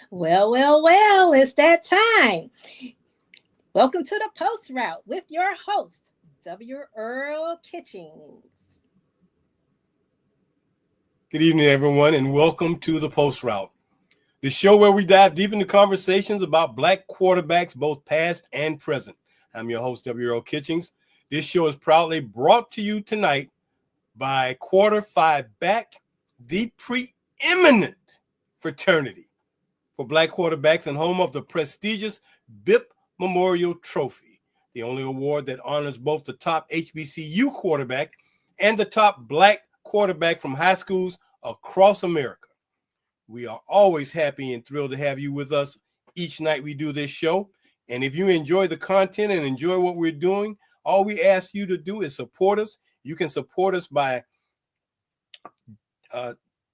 Well, it's that time. Welcome to the Post Route with your host, W. Earl Kitchings. Good evening, everyone, and welcome to the Post Route, the show where we dive deep into conversations about Black quarterbacks, both past and present. I'm your host, W. Earl Kitchings. This show is proudly brought to you tonight by Quarter Five Back, the preeminent fraternity for Black quarterbacks and home of the prestigious BIP Memorial Trophy, the only award that honors both the top HBCU quarterback and the top Black quarterback from high schools across America. We are always happy and thrilled to have you with us each night we do this show. And if you enjoy the content and enjoy what we're doing, all we ask you to do is support us. You can support us by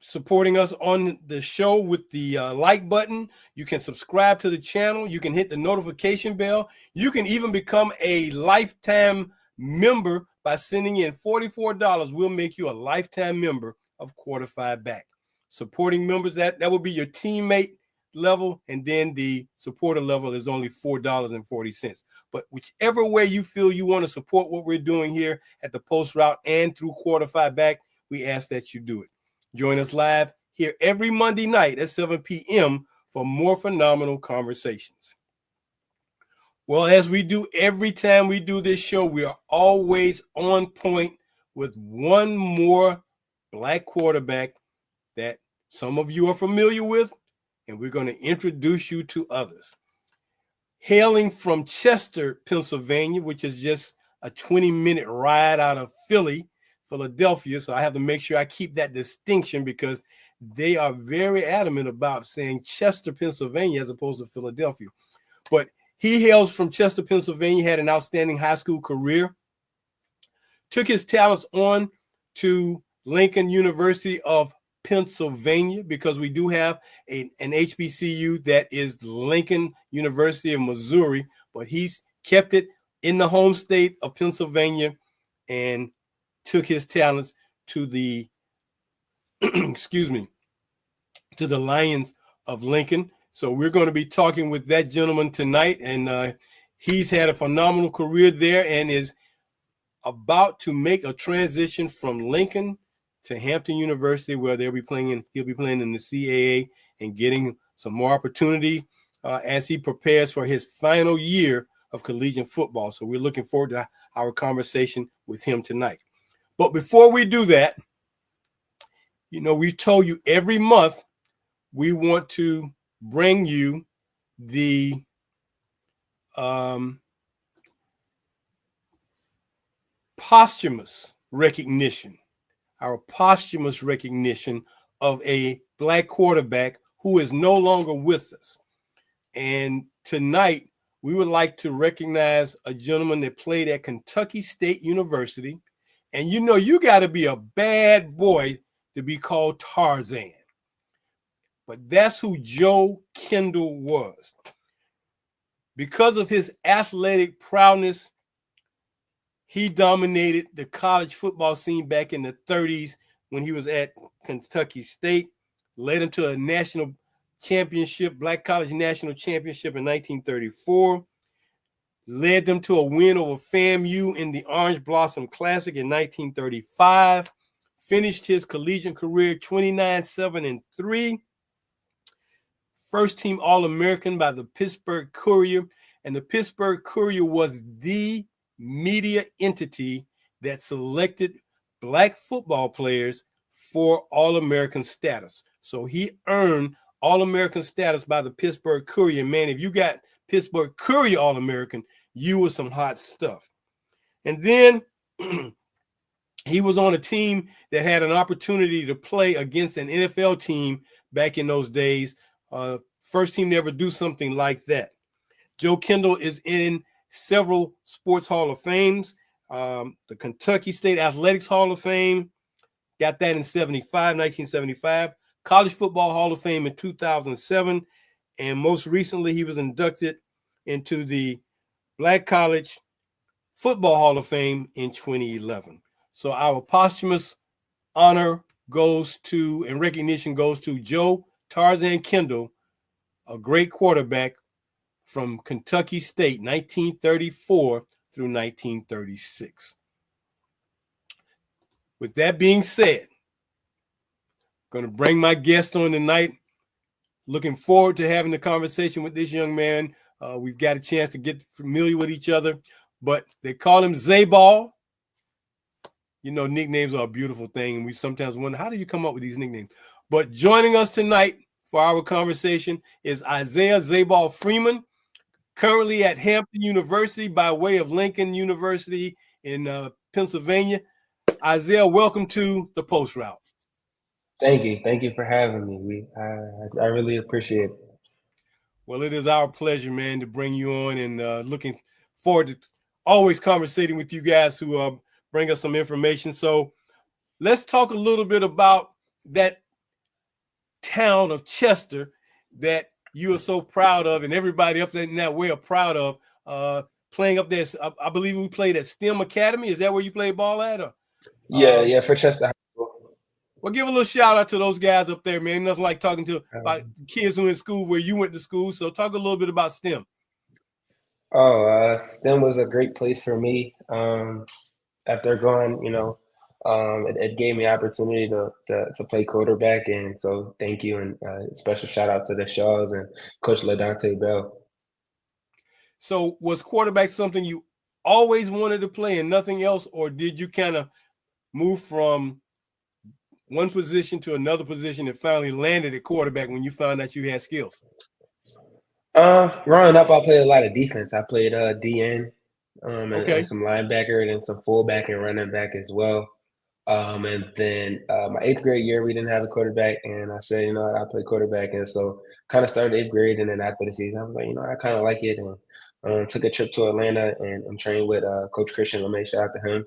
supporting us on the show with the like button. You can subscribe to the channel. You can hit the notification bell. You can even become a lifetime member by sending in $44. We'll make you a lifetime member of Quarter Five Back. Supporting members, that will be your teammate level, and then the supporter level is only $4.40. But whichever way you feel you want to support what we're doing here at the Post Route and through Quarter Five Back, we ask that you do it. Join us live here every Monday night at 7 p.m. for more phenomenal conversations. Well, as we do every time we do this show, we are always on point with one more Black quarterback that some of you are familiar with, and we're going to introduce you to others. Hailing from Chester, Pennsylvania, which is just a 20-minute ride out of Philadelphia, so I have to make sure I keep that distinction because they are very adamant about saying Chester, Pennsylvania, as opposed to Philadelphia. But he hails from Chester, Pennsylvania, had an outstanding high school career, took his talents on to Lincoln University of Pennsylvania, because we do have an HBCU that is Lincoln University of Missouri, but he's kept it in the home state of Pennsylvania and took his talents to the to the Lions of Lincoln. So we're going to be talking with that gentleman tonight, and he's had a phenomenal career there and is about to make a transition from Lincoln to Hampton University, where he'll be playing in the CAA and getting some more opportunity as he prepares for his final year of collegiate football. So we're looking forward to our conversation with him tonight. But before we do that, we've told you every month we want to bring you the posthumous recognition, our posthumous recognition of a Black quarterback who is no longer with us. And tonight, we would like to recognize a gentleman that played at Kentucky State University. And you got to be a bad boy to be called Tarzan. But that's who Joe Kendall was. Because of his athletic prowess, he dominated the college football scene back in the 30s when he was at Kentucky State, led him to a national championship, Black College National Championship in 1934, led them to a win over FAMU in the Orange Blossom Classic in 1935, finished his collegiate career 29-7-3, first team All-American by the Pittsburgh Courier, and the Pittsburgh Courier was the media entity that selected Black football players for All-American status. So he earned All-American status by the Pittsburgh Courier. Man, if you got Pittsburgh Courier All-American, you were some hot stuff. And then he was on a team that had an opportunity to play against an NFL team back in those days. First team to ever do something like that. Joe Kendall is in several sports Hall of Fames. The Kentucky State Athletics Hall of Fame, got that in 1975. College Football Hall of Fame in 2007. And most recently, he was inducted into the Black College Football Hall of Fame in 2011. So our posthumous honor goes to, and recognition goes to Joe Tarzan Kendall, a great quarterback from Kentucky State, 1934 through 1936. With that being said, I'm going to bring my guest on tonight. Looking forward to having the conversation with this young man. We've got a chance to get familiar with each other, but they call him Zayball. You know, nicknames are a beautiful thing, and we sometimes wonder, how do you come up with these nicknames? But joining us tonight for our conversation is Isaiah Zayball Freeman, currently at Hampton University by way of Lincoln University in Pennsylvania. Isaiah, welcome to the Post Route. Thank you. Thank you for having me. I really appreciate it. Well, it is our pleasure, man, to bring you on, and looking forward to always conversating with you guys who bring us some information. So let's talk a little bit about that town of Chester that you are so proud of, and everybody up there in that way are proud of. Playing up there, I believe we played at STEM Academy. Is that where you played ball at? Or, yeah, for Chester High School. Well, give a little shout out to those guys up there, man. Nothing like talking to about kids who are in school where you went to school. So talk a little bit about STEM. STEM was a great place for me. After going, it gave me opportunity to play quarterback, and so thank you, and special shout out to the Shaws and Coach LaDante Bell. So was quarterback something you always wanted to play and nothing else, or did you kind of move from one position to another position and finally landed at quarterback when you found out you had skills? Growing up, I played a lot of defense. I played DN, Okay. and some linebacker, and then some fullback and running back as well. And then my 8th grade year, we didn't have a quarterback, and I said, you know what, I'll play quarterback. And so kind of started 8th grade, and then after the season, I was like, you know, I kind of like it, and took a trip to Atlanta and trained with Coach Christian LeMay. Shout out to him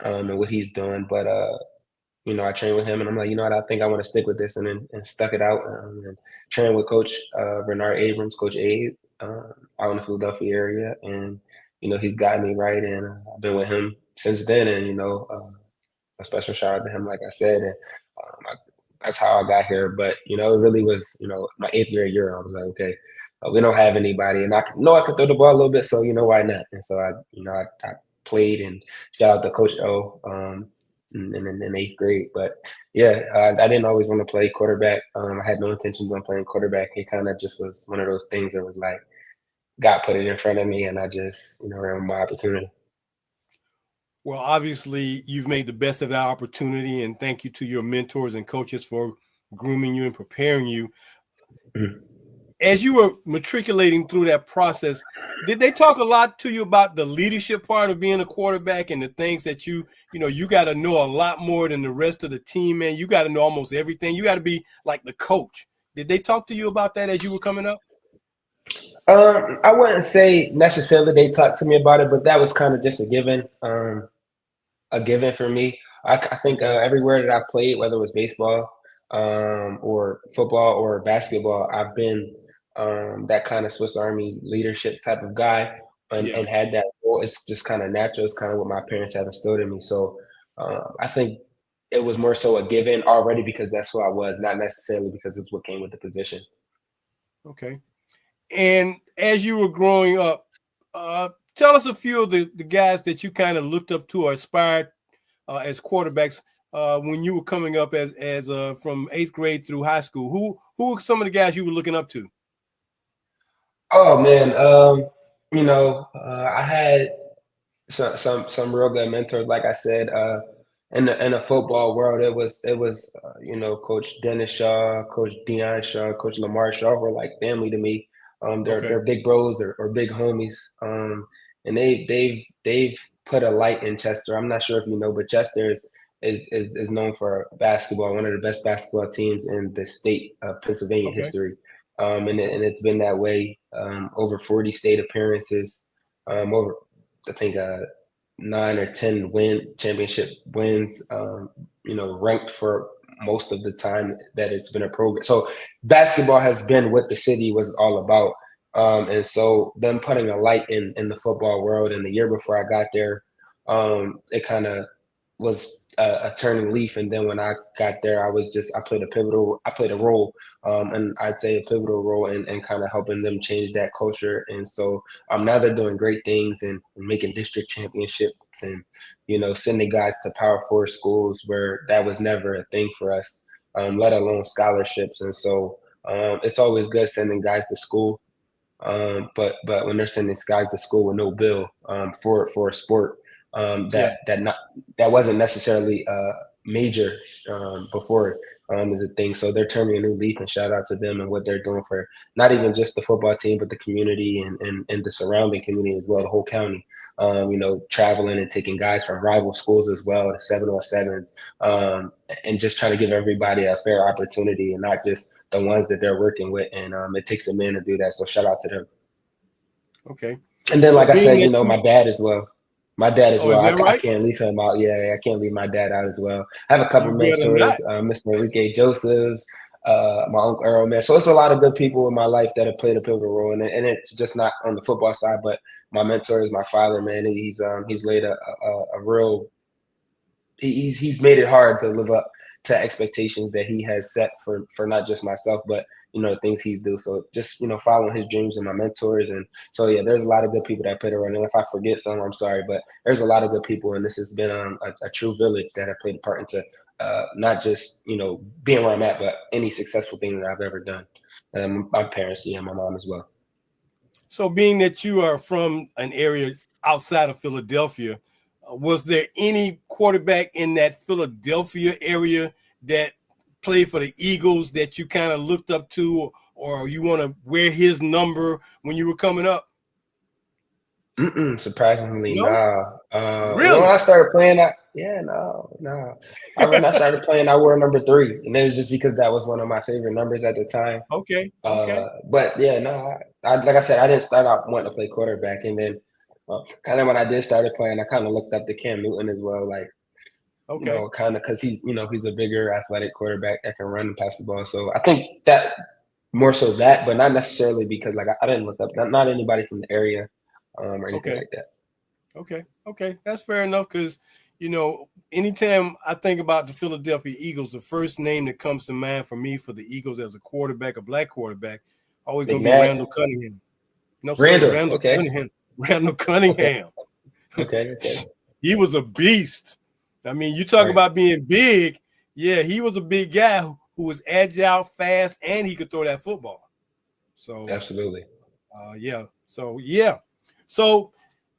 and what he's doing. But I trained with him, and I'm like, you know what, I think I want to stick with this, and stuck it out, and trained with Coach Bernard Abrams, Coach Abe, out in the Philadelphia area, and he's gotten me right, and I've been with him since then, and a special shout out to him, like I said, and that's how I got here. But it really was, my 8th grade year, I was like, okay, we don't have anybody, and I know I could throw the ball a little bit, so why not? And so I played, and shout out to Coach O. In 8th grade. But yeah, I didn't always want to play quarterback. I had no intentions on playing quarterback. It kind of just was one of those things that was like, God put it in front of me, and I just, ran with my opportunity. Well, obviously, you've made the best of that opportunity, and thank you to your mentors and coaches for grooming you and preparing you. Mm-hmm. As you were matriculating through that process, did they talk a lot to you about the leadership part of being a quarterback and the things that you got to know a lot more than the rest of the team, man? You got to know almost everything. You got to be like the coach. Did they talk to you about that as you were coming up? I wouldn't say necessarily they talked to me about it, but that was kind of just a given for me. I think everywhere that I played, whether it was baseball or football or basketball, I've been that kind of Swiss Army leadership type of guy, and had that role. It's just kind of natural. It's kind of what my parents have instilled in me. So I think it was more so a given already because that's who I was, not necessarily because it's what came with the position. Okay. And as you were growing up, tell us a few of the guys that you kind of looked up to or aspired as quarterbacks when you were coming up as from 8th grade through high school. Who were some of the guys you were looking up to? Oh man, I had some real good mentors. Like I said, in the football world, it was Coach Dennis Shaw, Coach Deion Shaw, Coach Lamar Shaw were like family to me. They're big bros or big homies, and they've put a light in Chester. I'm not sure if you know, but Chester is known for basketball, one of the best basketball teams in the state of Pennsylvania history. And it's been that way. Over 40 state appearances, over I think 9 or 10 championship wins. Ranked for most of the time that it's been a program. So basketball has been what the city was all about. And so them putting a light in the football world. And the year before I got there, it kind of was a turning leaf. And then when I got there, I played a role, and I'd say a pivotal role in kind of helping them change that culture. And so now they're doing great things and making district championships and, sending guys to Power Four schools where that was never a thing for us, let alone scholarships. And so it's always good sending guys to school. But when they're sending guys to school with no bill for a sport that wasn't necessarily major before is a thing. So they're turning a new leaf, and shout out to them and what they're doing for not even just the football team, but the community and the surrounding community as well, the whole county. Traveling and taking guys from rival schools as well, the 7-on-7s, and just trying to give everybody a fair opportunity and not just the ones that they're working with. And it takes a man to do that. So shout out to them. Okay. And then, like I said, my dad as well. My dad as well. Right? I can't leave him out. Yeah, I can't leave my dad out as well. I have a couple mentors, Mr. Enrique Josephs, my Uncle Earl, man. So it's a lot of good people in my life that have played a pivotal role. And it's just not on the football side, but my mentor is my father, man. He's laid a real – he's made it hard to live up to expectations that he has set for not just myself, but the things he's do. So just, following his dreams and my mentors. And so, yeah, there's a lot of good people that played around. And if I forget some, I'm sorry, but there's a lot of good people. And this has been a true village that have played a part into not just, being where I'm at, but any successful thing that I've ever done. And my parents, my mom as well. So being that you are from an area outside of Philadelphia, was there any quarterback in that Philadelphia area that played for the Eagles that you kind of looked up to, or you want to wear his number when you were coming up? Surprisingly, no. Really? When I started playing, no. When I started playing, I wore number 3, and it was just because that was one of my favorite numbers at the time. Okay. But yeah, no. Like I said, I didn't start out wanting to play quarterback, and then kind of when I did started playing, I kind of looked up to Cam Newton as well, like. Okay. Kind of because he's a bigger athletic quarterback that can run and pass the ball. So I think that more so that, but not necessarily because like I didn't look up not anybody from the area or anything like that. Okay. That's fair enough because, anytime I think about the Philadelphia Eagles, the first name that comes to mind for me for the Eagles as a quarterback, a black quarterback, always going to be Randall Cunningham. Randall Cunningham. Randall Cunningham. Okay. He was a beast. I mean, you talk about being big. Yeah, he was a big guy who was agile, fast, and he could throw that football. So absolutely. So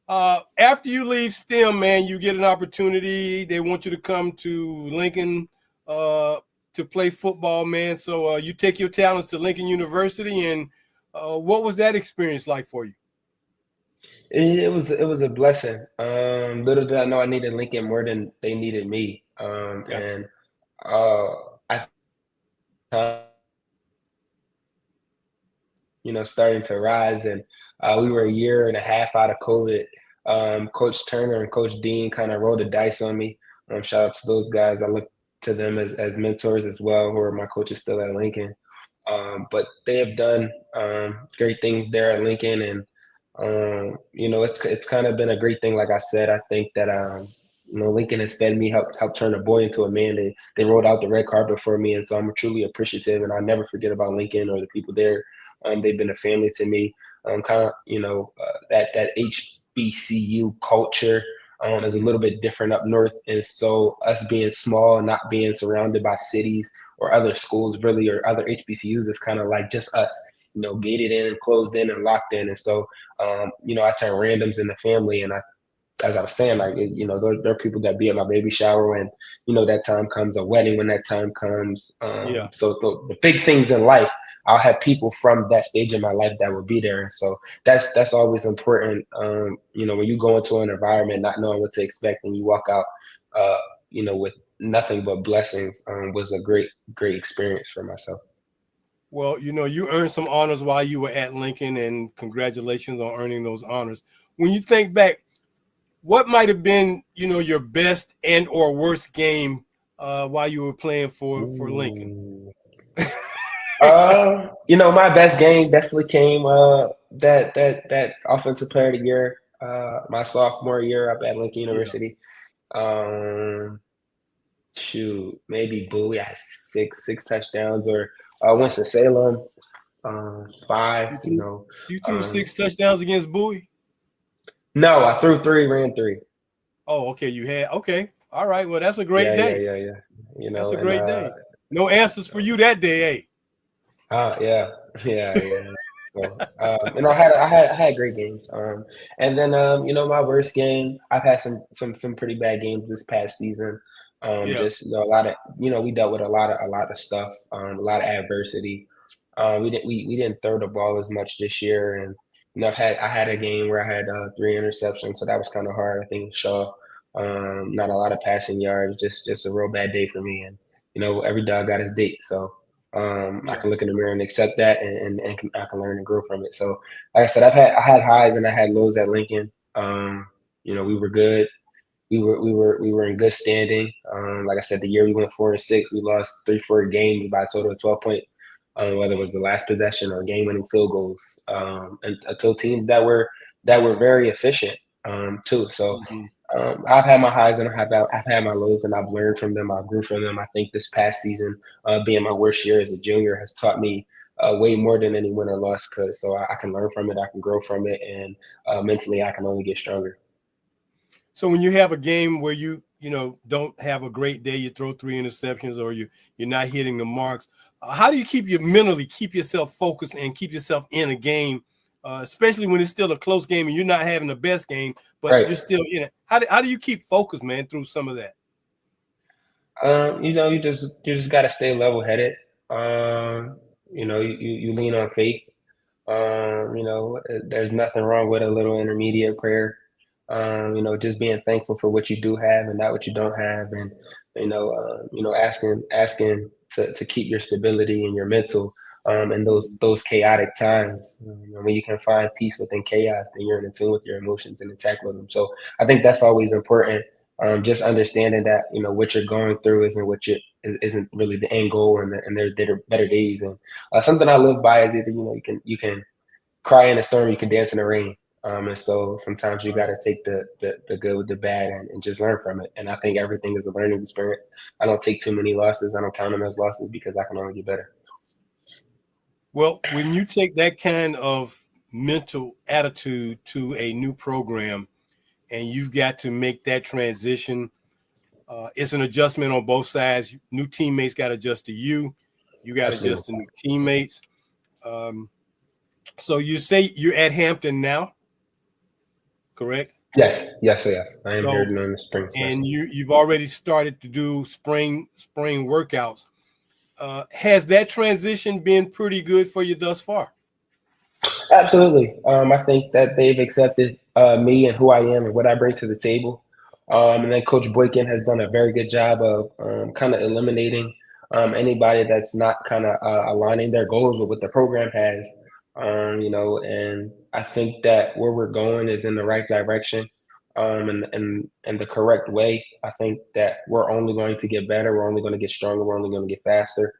after you leave STEM, man, you get an opportunity. They want you to come to Lincoln to play football, man. So you take your talents to Lincoln University, and what was that experience like for you? It was a blessing. Little did I know I needed Lincoln more than they needed me. And I starting to rise, and we were a year and a half out of COVID. Coach Turner and Coach Dean kind of rolled the dice on me. Shout out to those guys. I look to them as mentors as well, who are my coaches still at Lincoln. But they have done great things there at Lincoln, and it's kind of been a great thing. Like I said, I think that Lincoln has fed me, helped turn a boy into a man. They rolled out the red carpet for me, and so I'm truly appreciative, and I'll never forget about Lincoln or the people there. They've been a family to me. That HBCU culture is a little bit different up north, and so us being small, not being surrounded by cities or other schools really, or other HBCUs, is kind of like just us, gated in and closed in and locked in. And so, I turn randoms in the family, and as I was saying, like, there are people that be at my baby shower when, that time comes, a wedding when that time comes. So the big things in life, I'll have people from that stage in my life that will be there. And so that's always important. When you go into an environment not knowing what to expect and you walk out, with nothing but blessings, was a great experience for myself. Well, you earned some honors while you were at Lincoln, and congratulations on earning those honors. When you think back, what might have been, your best and or worst game while you were playing for Lincoln? My best game definitely came that offensive player of the year, my sophomore year up at Lincoln University. Shoot, maybe Bowie had six touchdowns, or Winston-Salem, 5. You You threw know, you threw 6 touchdowns against Bowie? no, I threw 3, ran 3. Oh, okay. You had okay. All right. Well, that's a great day. Yeah. You That's know, a and great day. No answers for you that day, eh? yeah, yeah. So, I had great games. And then my worst game, I've had some pretty bad games this past season. Yeah. Just a lot of we dealt with a lot of stuff, a lot of adversity. We didn't throw the ball as much this year, and I had a game where I had 3 interceptions, so that was kind of hard. I think Shaw, not a lot of passing yards, just a real bad day for me. And every dog got his date, so. I Yeah. can look in the mirror and accept that, and I can learn and grow from it. So, like I said, I had highs and I had lows at Lincoln. We were good. We were in good standing. Like I said, the year we went 4-6, we lost 3-4 games by a total of 12 points. Whether it was the last possession or game-winning field goals, and until teams that were very efficient too. So Mhm. I've had my highs and I've had my lows, and I've learned from them. I grew from them. I think this past season, being my worst year as a junior, has taught me way more than any win or loss could. So I can learn from it. I can grow from it, and mentally, I can only get stronger. So when you have a game where you don't have a great day, you throw 3 interceptions, or you're not hitting the marks. How do you keep yourself focused and keep yourself in a game, especially when it's still a close game and you're not having the best game, but Right. you're still in it? How do you keep focused, man, through some of that? You just got to stay level headed. You lean on faith. There's nothing wrong with a little intermediate prayer. Just being thankful for what you do have and not what you don't have, and asking to keep your stability and your mental in those chaotic times. When you can find peace within chaos, then you're in tune with your emotions and in tackle them. So I think that's always important. Just understanding that what you're going through isn't really the end goal, and there's better days. And something I live by is either you can cry in the storm, you can dance in the rain. And so sometimes you got to take the good with the bad, and just learn from it. And I think everything is a learning experience. I don't take too many losses. I don't count them as losses because I can only get better. Well, when you take that kind of mental attitude to a new program and you've got to make that transition, it's an adjustment on both sides. New teammates got to adjust to you. You got to adjust to Absolutely. new teammates. Um, so you say you're at Hampton now, correct? Yes. I am here So, during the spring and semester. you've already started to do spring workouts. Has that transition been pretty good for you thus far? Absolutely. I think that they've accepted me and who I am and what I bring to the table. And then Coach Boykin has done a very good job of kind of eliminating anybody that's not kind of aligning their goals with what the program has. And I think that where we're going is in the right direction, and the correct way. I think that we're only going to get better. We're only going to get stronger. We're only going to get faster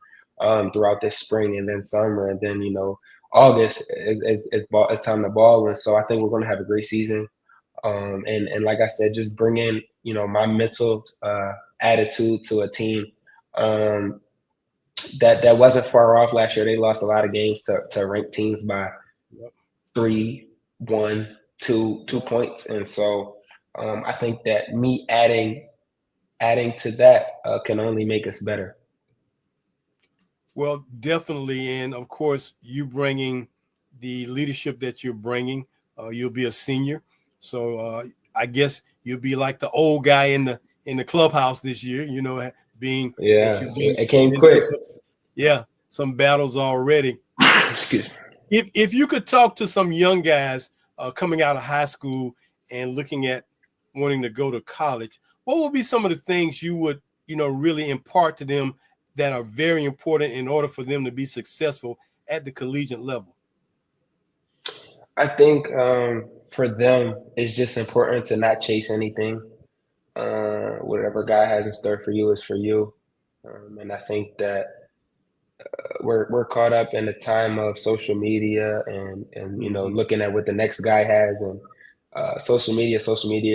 throughout this spring and then summer, and then August it's time to ball, and so I think we're going to have a great season. And like I said, just bring in my mental attitude to a team um, that wasn't far off last year. They lost a lot of games to ranked teams by Yep. 3, 1, 2 points, and so I think that me adding to that can only make us better. Well, definitely, and of course, you bringing the leadership that you're bringing. You'll be a senior, so I guess you'll be like the old guy in the clubhouse this year. Being that Yeah, you've it came been through quick. some battles already. Excuse me. If you could talk to some young guys coming out of high school and looking at wanting to go to college, what would be some of the things you would really impart to them that are very important in order for them to be successful at the collegiate level? I think for them, it's just important to not chase anything. Whatever God has in store for you is for you. And I think that we're caught up in the time of social media, and Hmm. looking at what the next guy has, and social media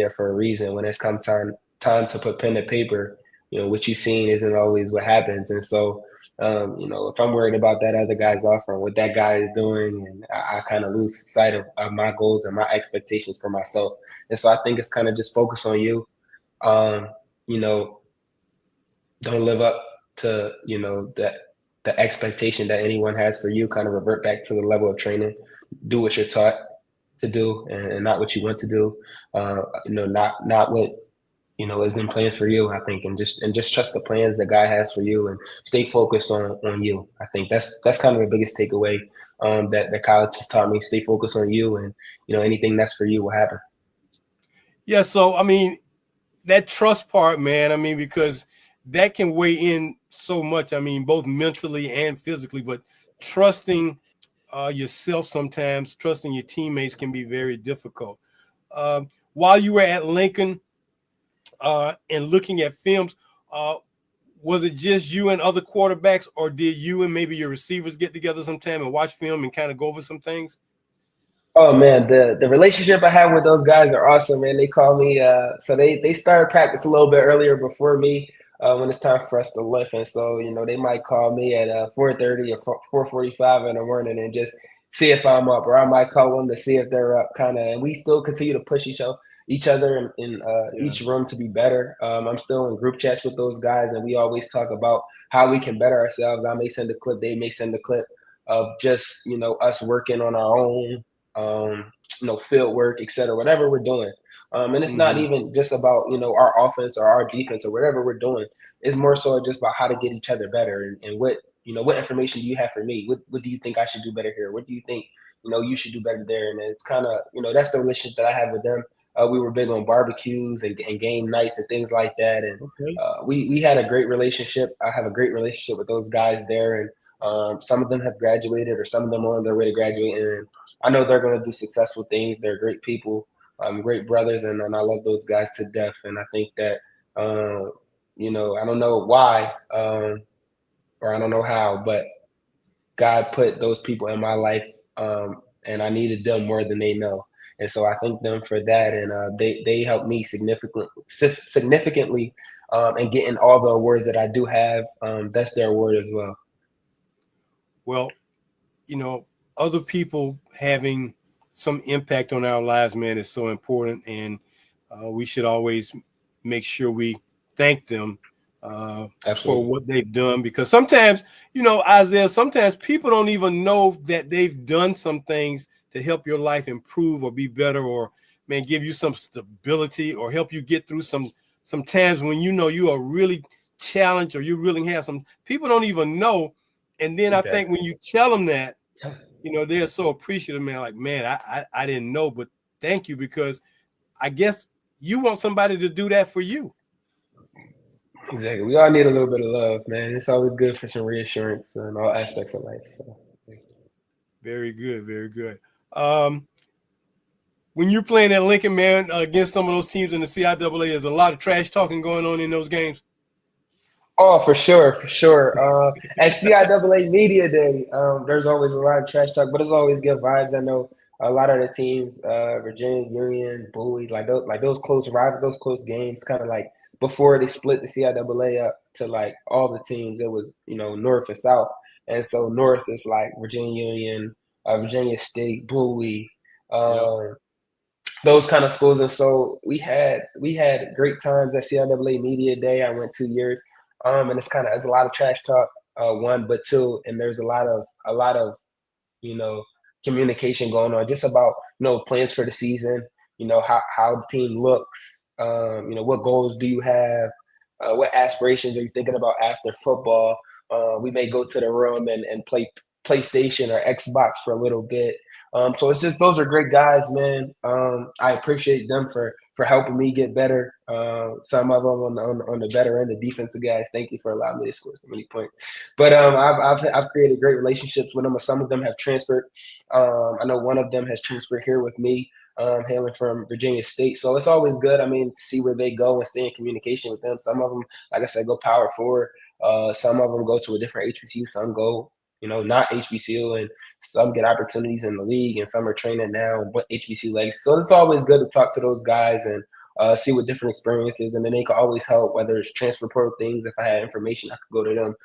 for a reason. When it's come time time to put pen to paper, what you've seen isn't always what happens. And so, if I'm worried about that other guy's offer and what that guy is doing, and I kind of lose sight of my goals and my expectations for myself. And so I think it's kind of just focus on you. You know, don't live up to, that the expectation that anyone has for you. Kind of revert back to the level of training. Do what you're taught to do, and not what you want to do. Not what is in plans for you. I think, and just trust the plans that God has for you, and stay focused on you. I think that's kind of the biggest takeaway that college has taught me. Stay focused on you, and anything that's for you will happen. Yeah. So I mean, that trust part, man. I mean, because that can weigh in so much. I mean, both mentally and physically. But trusting yourself sometimes, trusting your teammates can be very difficult. While you were at Lincoln and looking at films, was it just you and other quarterbacks, or did you and maybe your receivers get together sometime and watch film and kind of go over some things? Oh man, the relationship I have with those guys are awesome, man. They call me, so they started practice a little bit earlier before me when it's time for us to lift, and so they might call me at 4:30 or 4:45 in the morning and just see if I'm up, or I might call them to see if they're up, kind of. And we still continue to push each other in each room to be better. I'm still in group chats with those guys, and we always talk about how we can better ourselves. I may send a clip, they may send a clip of just us working on our own. Field work, et cetera, whatever we're doing. And it's not even just about, our offense or our defense or whatever we're doing. It's more so just about how to get each other better, and what information do you have for me? What do you think I should do better here? What do you think, you should do better there? And it's kind of, that's the relationship that I have with them. We were big on barbecues and game nights and things like that. And we had a great relationship. I have a great relationship with those guys there. And some of them have graduated, or some of them are on their way to graduate. And I know they're going to do successful things. They're great people, great brothers, and I love those guys to death. And I think that, I don't know why or I don't know how, but God put those people in my life, and I needed them more than they know. And so I thank them for that. And they helped me significantly in getting all the awards that I do have. That's their award as well. Well, other people having some impact on our lives, man, is so important. And we should always make sure we thank them for what they've done. Because sometimes, Isaiah, sometimes people don't even know that they've done some things to help your life improve or be better, or, man, give you some stability, or help you get through some times when you are really challenged, or you really have some. People don't even know. And then exactly. I think when you tell them that, they're so appreciative, man. Like, man, I didn't know, but thank you, because I guess you want somebody to do that for you. Exactly. We all need a little bit of love, man. It's always good for some reassurance in all aspects of life. So, very good, very good. When you're playing at Lincoln, man, against some of those teams in the CIAA, there's a lot of trash talking going on in those games. Oh, for sure. At CIAA Media Day, there's always a lot of trash talk, but it's always good vibes. I know a lot of the teams, Virginia Union, Bowie, like those close rivals, those close games, kind of like before they split the CIAA up to like all the teams, it was North and South, and so North is like Virginia Union, Virginia State, Bowie. Those kind of schools. And so we had great times at CIAA Media Day. I went 2 years. And it's a lot of trash talk, one, but two, and there's a lot of communication going on, just about plans for the season, how the team looks, what goals do you have, what aspirations are you thinking about after football. We may go to the room and play PlayStation or Xbox for a little bit. So it's just, those are great guys, man. I appreciate them for helping me get better. Some of them on the better end, the defensive guys. Thank you for allowing me to score so many points. But I've created great relationships with them. Some of them have transferred. I know one of them has transferred here with me, hailing from Virginia State. So it's always good. I mean, to see where they go and stay in communication with them. Some of them, like I said, go Power 4. Some of them go to a different HBCU. Some go not HBCU, and some get opportunities in the league, and some are training now, but HBCU legs. So it's always good to talk to those guys and see what different experiences, and then they could always help, whether it's transfer portal things. If I had information, I could go to them.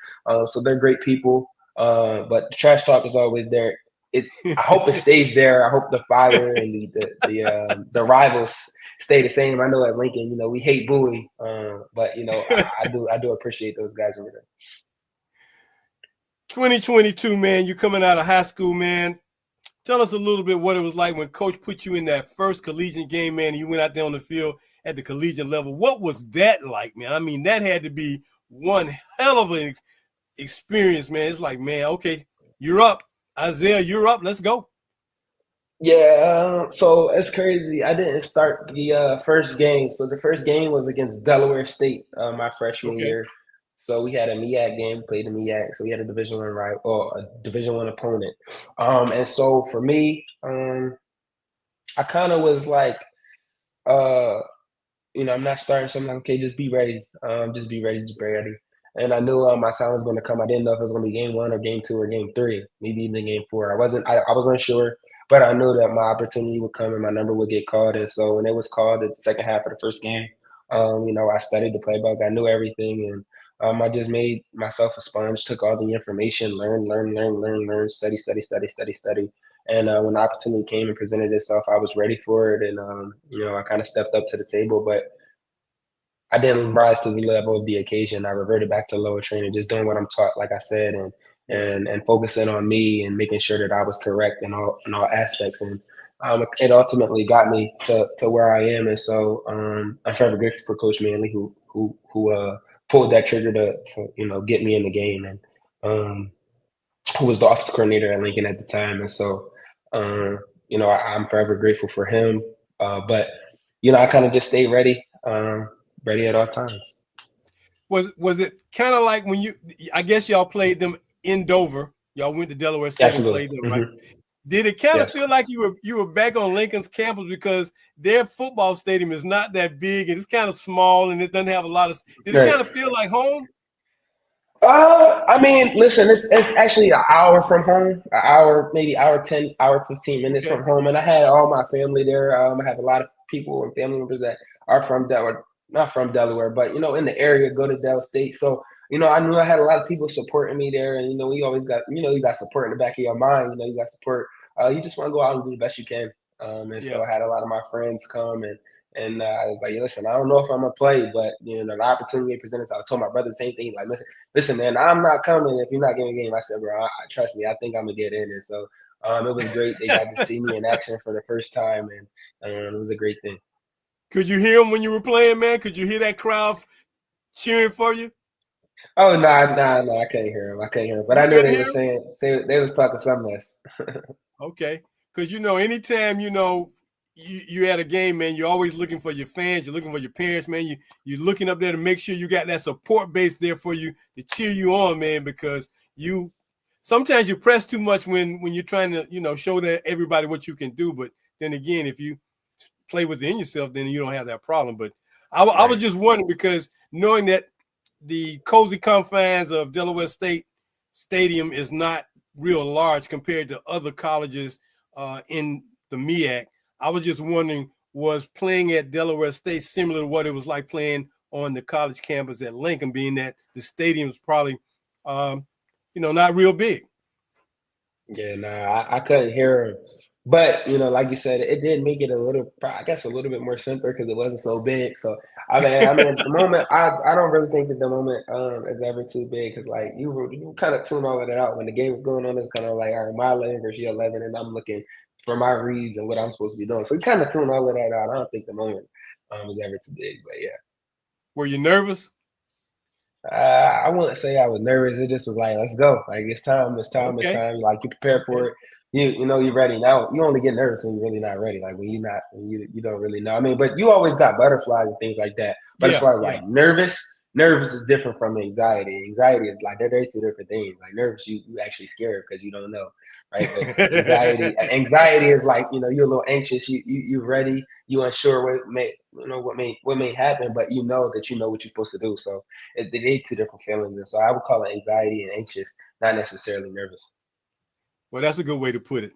So they're great people. But the trash talk is always there. I hope it stays there. I hope the fire and the rivals stay the same. I know at Lincoln, we hate Bowie, but I do appreciate those guys over there. 2022, man, you coming out of high school, man. Tell us a little bit what it was like when Coach put you in that first collegiate game, man, and you went out there on the field at the collegiate level. What was that like, man? I mean, that had to be one hell of an experience, man. It's like, man, okay, you're up. Isaiah, you're up. Let's go. Yeah, so it's crazy. I didn't start the first game. So the first game was against Delaware State my freshman year. So we had a MEAC game, played the MEAC. So we had a Division I rival or a Division I opponent. And so for me, I kind of was like, I'm not starting, so I'm like, okay, just be ready. Just be ready, just be ready. And I knew my time was going to come. I didn't know if it was going to be game 1 or game 2 or game 3, maybe even game 4. I was unsure, but I knew that my opportunity would come and my number would get called. And so when it was called at the second half of the first game, I studied the playbook. I knew everything, and I just made myself a sponge. Took all the information, learn, study. And when the opportunity came and presented itself, I was ready for it, and I kind of stepped up to the table, but I didn't rise to the level of the occasion. I reverted back to lower training, just doing what I'm taught, like I said, and focusing on me and making sure that I was correct in all aspects. And it ultimately got me to where I am. And so I'm forever grateful for Coach Manley, who pulled that trigger to get me in the game, and who was the office coordinator at Lincoln at the time. And so I'm forever grateful for him. But I kind of just stayed ready. Ready at all times. Was it kind of like when I guess y'all played them in Dover. Y'all went to Delaware State Absolutely. and played them, right? Mm-hmm. Did it kind of feel like you were back on Lincoln's campus, because their football stadium is not that big and it's kind of small and it doesn't have a lot of? Did it kind of feel like home? I mean, listen, it's actually an hour from home, an hour, maybe hour 10, hour 15 minutes from home, and I had all my family there. I have a lot of people and family members that are from Delaware. Not from Delaware, but in the area, go to Del State. So I knew I had a lot of people supporting me there, and we always got you got support in the back of your mind. You got support. You just want to go out and do the best you can. So I had a lot of my friends come, and I was like, listen, I don't know if I'm gonna play, but the opportunity presented. So I told my brother the same thing. Like, listen, man, I'm not coming if you're not getting a game. I said, bro, trust me, I think I'm gonna get in. And so it was great. They got to see me in action for the first time, and it was a great thing. Could you hear them when you were playing, man? Could you hear that crowd cheering for you? Oh, no, I can't hear him. But I knew they were saying they was talking something else. Okay, because anytime you at a game, man, you're always looking for your fans. You're looking for your parents, man. You're looking up there to make sure you got that support base there for you to cheer you on, man. Because sometimes you press too much when you're trying to show that everybody what you can do. But then again, if you play within yourself, then you don't have that problem. But I was just wondering, because knowing that the cozy confines of Delaware State Stadium is not real large compared to other colleges in the MEAC, I was just wondering, was playing at Delaware State similar to what it was like playing on the college campus at Lincoln, being that the stadium is probably not real big? Yeah, I couldn't hear him. But, like you said, it did make it a little bit more simpler because it wasn't so big. So, I mean, at the moment, I don't really think that the moment is ever too big, because, like, you kind of tune all of that out. When the game was going on, it's kind of like, all right, my 11 versus your 11, and I'm looking for my reads and what I'm supposed to be doing. So, you kind of tune all of that out. I don't think the moment is ever too big, but yeah. Were you nervous? I wouldn't say I was nervous. It just was like, let's go. Like, it's time. Like, you prepare for it. You're ready. Now, you only get nervous when you're really not ready. Like, when you don't really know. I mean, but you always got butterflies and things like that. But as far as like nervous is different from anxiety. Anxiety is like, they're two different things. Like, nervous, you actually scared because you don't know, right? But anxiety is like, you're a little anxious. You're ready. You're unsure what may happen, but you know what you're supposed to do. So they're two different feelings. And so I would call it anxiety and anxious, not necessarily nervous. Well, that's a good way to put it.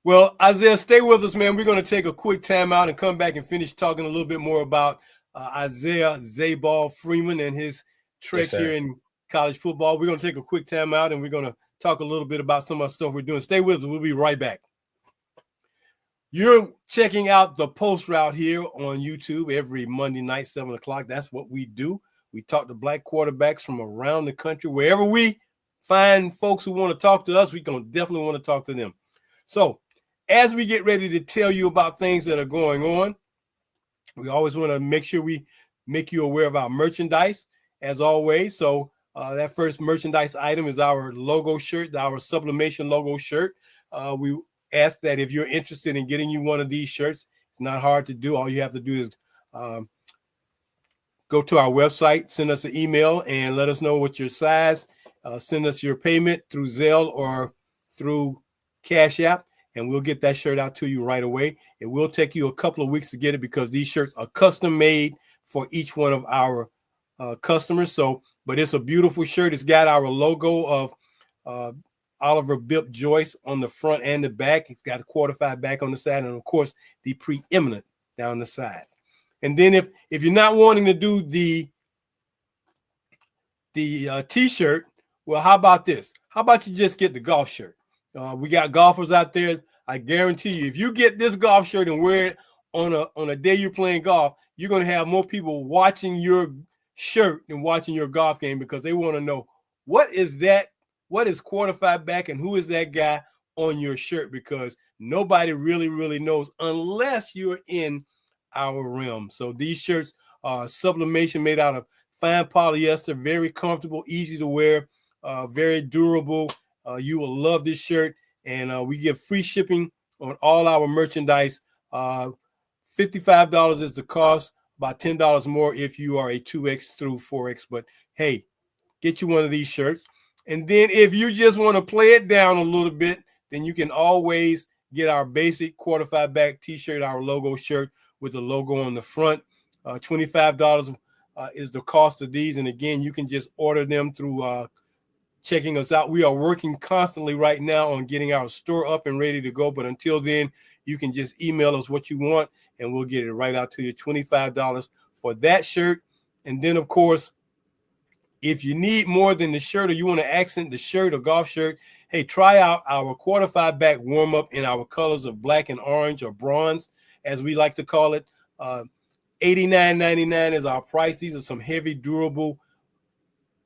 Well, Isaiah, stay with us, man. We're going to take a quick time out and come back and finish talking a little bit more about Isaiah Zayball Freeman and his trek Yes, sir. here in college football. We're going to take a quick time out and we're going to talk a little bit about some of the stuff we're doing. Stay with us. We'll be right back. You're checking out the Post Route here on YouTube every Monday night, 7 o'clock. That's what we do. We talk to black quarterbacks from around the country. Wherever we find folks who want to talk to us, we definitely want to talk to them. So as we get ready to tell you about things that are going on, we always want to make sure we make you aware of our merchandise, as always. So that first merchandise item is our logo shirt, our sublimation logo shirt. We ask that if you're interested in getting you one of these shirts, it's not hard to do. All you have to do is go to our website, send us an email, and let us know what your size. Send us your payment through Zelle or through Cash App, and we'll get that shirt out to you right away. It will take you a couple of weeks to get it because these shirts are custom made for each one of our customers. So, but it's a beautiful shirt. It's got our logo of Oliver Bip Joyce on the front and the back. It's got a quarter-5 back on the side, and of course the preeminent down the side. And then if you're not wanting to do the t-shirt, well, how about this? How about you just get the golf shirt? We got golfers out there. I guarantee you, if you get this golf shirt and wear it on a day you're playing golf, you're going to have more people watching your shirt than watching your golf game because they want to know what is quarter-5 back and who is that guy on your shirt, because nobody really knows unless you're in our realm. So these shirts are sublimation made out of fine polyester, very comfortable, easy to wear, very durable. You will love this shirt, and we give free shipping on all our merchandise. $55 is the cost, about $10 more if you are a 2X through 4X. But hey, get you one of these shirts. And then if you just want to play it down a little bit, then you can always get our basic quarter-5 back t-shirt, our logo shirt with the logo on the front. $25 is the cost of these. And again, you can just order them through checking us out. We are working constantly right now on getting our store up and ready to go. But until then, you can just email us what you want and we'll get it right out to you. $25 for that shirt. And then, of course, if you need more than the shirt or you want to accent the shirt or golf shirt, hey, try out our quarter-5 back warm-up in our colors of black and orange, or bronze, as we like to call it. $89.99 is our price. These are some heavy, durable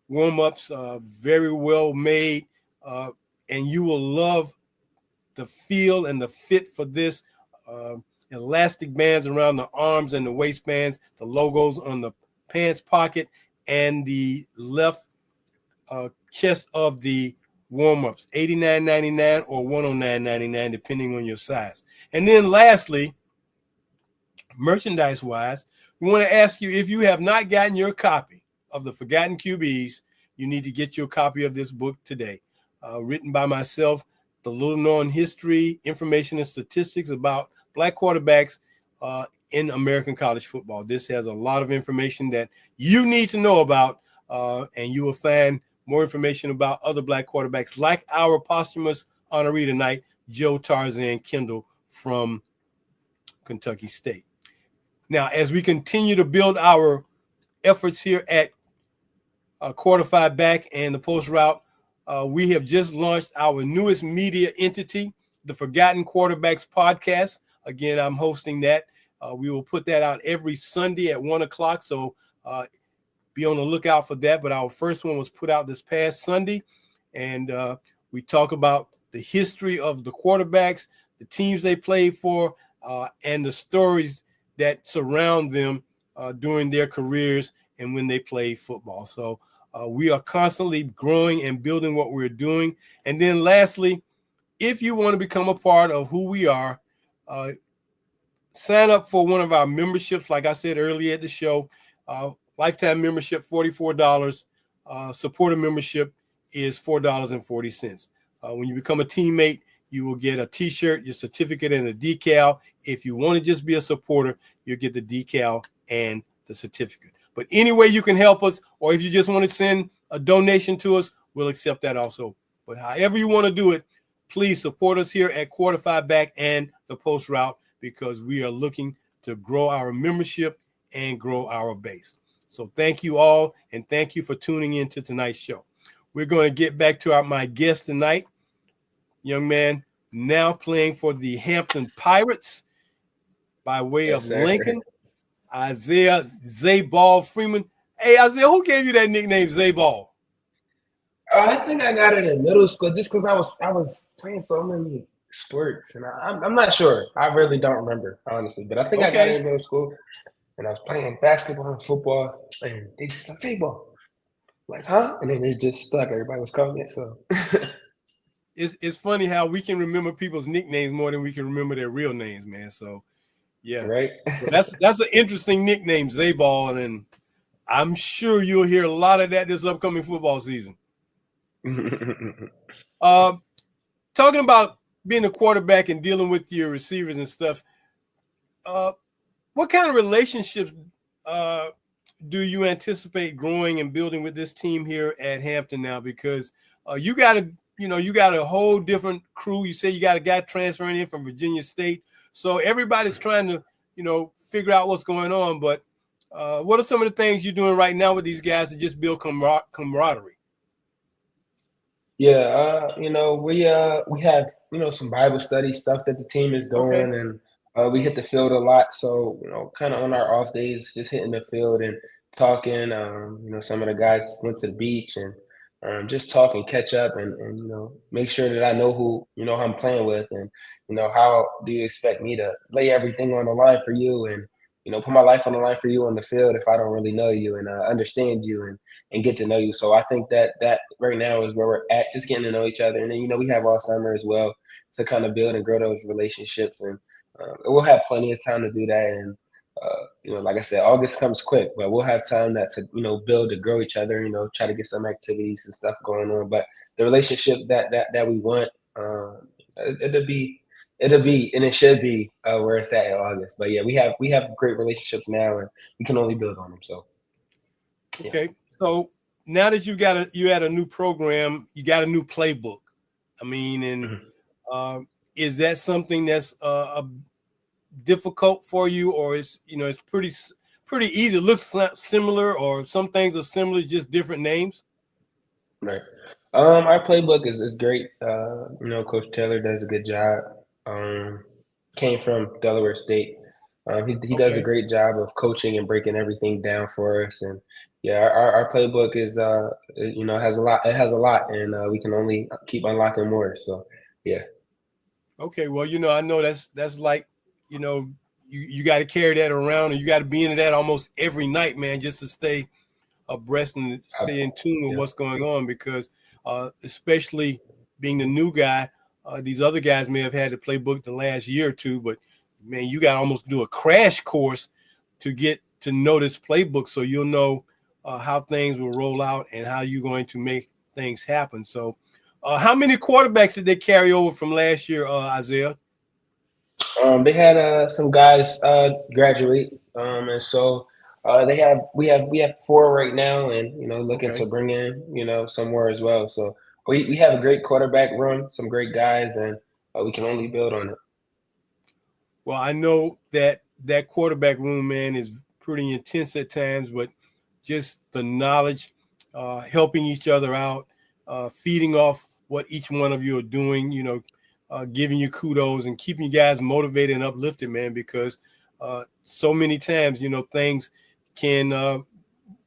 warm-ups, very well made, and you will love the feel and the fit for this. Elastic bands around the arms and the waistbands, the logos on the pants pocket, and the left chest of the warm-ups. $89.99 or $109.99, depending on your size. And then lastly, merchandise-wise, we want to ask you, if you have not gotten your copy of The Forgotten QBs, you need to get your copy of this book today. Written by myself, the little-known history, information, and statistics about black quarterbacks in American college football. This has a lot of information that you need to know about, and you will find more information about other black quarterbacks like our posthumous honoree tonight, Joe Tarzan Kendall from Kentucky State. Now, as we continue to build our efforts here at quarter-5 back and the Post Route, we have just launched our newest media entity, the Forgotten Quarterbacks Podcast. Again, I'm hosting that. We will put that out every Sunday at 1 o'clock, so be on the lookout for that. But our first one was put out this past Sunday, and we talk about the history of the quarterbacks, the teams they played for, and the stories that surround them during their careers and when they play football. So we are constantly growing and building what we're doing. And then lastly, if you want to become a part of who we are, sign up for one of our memberships. Like I said earlier at the show, lifetime membership, $44. Supporter membership is $4.40. When you become a teammate, you will get a t-shirt, your certificate, and a decal. If you want to just be a supporter, you'll get the decal and the certificate. But any way you can help us, or if you just want to send a donation to us, we'll accept that also. But however you want to do it, please support us here at Quarterfive Back and the Post Route, because we are looking to grow our membership and grow our base. So thank you all, and thank you for tuning in to tonight's show. We're going to get back to my guest tonight, young man now playing for the Hampton Pirates by way of Lincoln, Isaiah Zayball Freeman. Hey, Isaiah, who gave you that nickname, Zayball? I think I got it in middle school just because I was playing so many sports, and I'm not sure. I really don't remember, honestly, but I think I got it in middle school, and I was playing basketball and football, and they just said Zayball. Like, huh? And then they just stuck. Everybody was calling it, so. It's funny how we can remember people's nicknames more than we can remember their real names, man. So, yeah. Right. So that's an interesting nickname, Zayball, and I'm sure you'll hear a lot of that this upcoming football season. Talking about being a quarterback and dealing with your receivers and stuff, what kind of relationships do you anticipate growing and building with this team here at Hampton now? Because you got a whole different crew. You say you got a guy transferring in from Virginia State, so everybody's trying to figure out what's going on. But what are some of the things you're doing right now with these guys to just build camaraderie? Yeah, we have some Bible study stuff that the team is doing, and we hit the field a lot. So kind of on our off days, just hitting the field and talking. Some of the guys went to the beach and just talk and catch up, and make sure that I know who I'm playing with, and how do you expect me to lay everything on the line for you, and put my life on the line for you on the field if I don't really know you and understand you and get to know you. So I think that right now is where we're at, just getting to know each other. And then, we have all summer as well to kind of build and grow those relationships. And we'll have plenty of time to do that. And, like I said, August comes quick, but we'll have time to build to grow each other, try to get some activities and stuff going on. But the relationship that we want, it'll be and it should be where it's at in August. But yeah, we have great relationships now, and we can only build on them. So yeah. Okay, so now that you had a new program, you got a new playbook. I mean, and is that something that's difficult for you, or it's pretty easy? It looks similar, or some things are similar, just different names. Right. Our playbook is great. Coach Taylor does a good job. Came from Delaware State. He does a great job of coaching and breaking everything down for us. And yeah, our playbook is has a lot. It has a lot, and we can only keep unlocking more. So yeah. Okay, well, I know that's like you got to carry that around, and you got to be into that almost every night, man, just to stay abreast and stay in tune with what's going on. Because especially being the new guy. These other guys may have had the playbook the last year or two, but man, you got to almost do a crash course to get to know this playbook, so you'll know how things will roll out and how you're going to make things happen. So, how many quarterbacks did they carry over from last year, Isaiah? They had some guys graduate, and so we have 4 right now, and looking to bring in some more as well. So. We have a great quarterback room, some great guys, and we can only build on it. Well, I know that quarterback room, man, is pretty intense at times, but just the knowledge, helping each other out, feeding off what each one of you are doing, giving you kudos and keeping you guys motivated and uplifted, man, because so many times, things can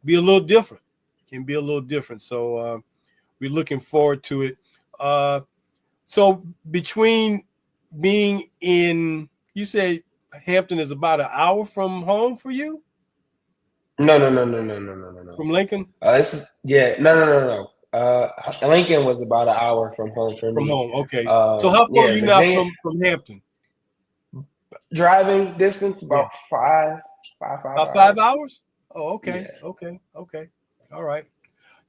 be a little different. So, we're looking forward to it. So between being in, you say Hampton is about an hour from home for you? No. From Lincoln? No. Lincoln was about an hour from home for me. From home, okay. So how far are you now from Hampton? Driving distance, about five About 5 hours? Oh, okay. Yeah. Okay. All right.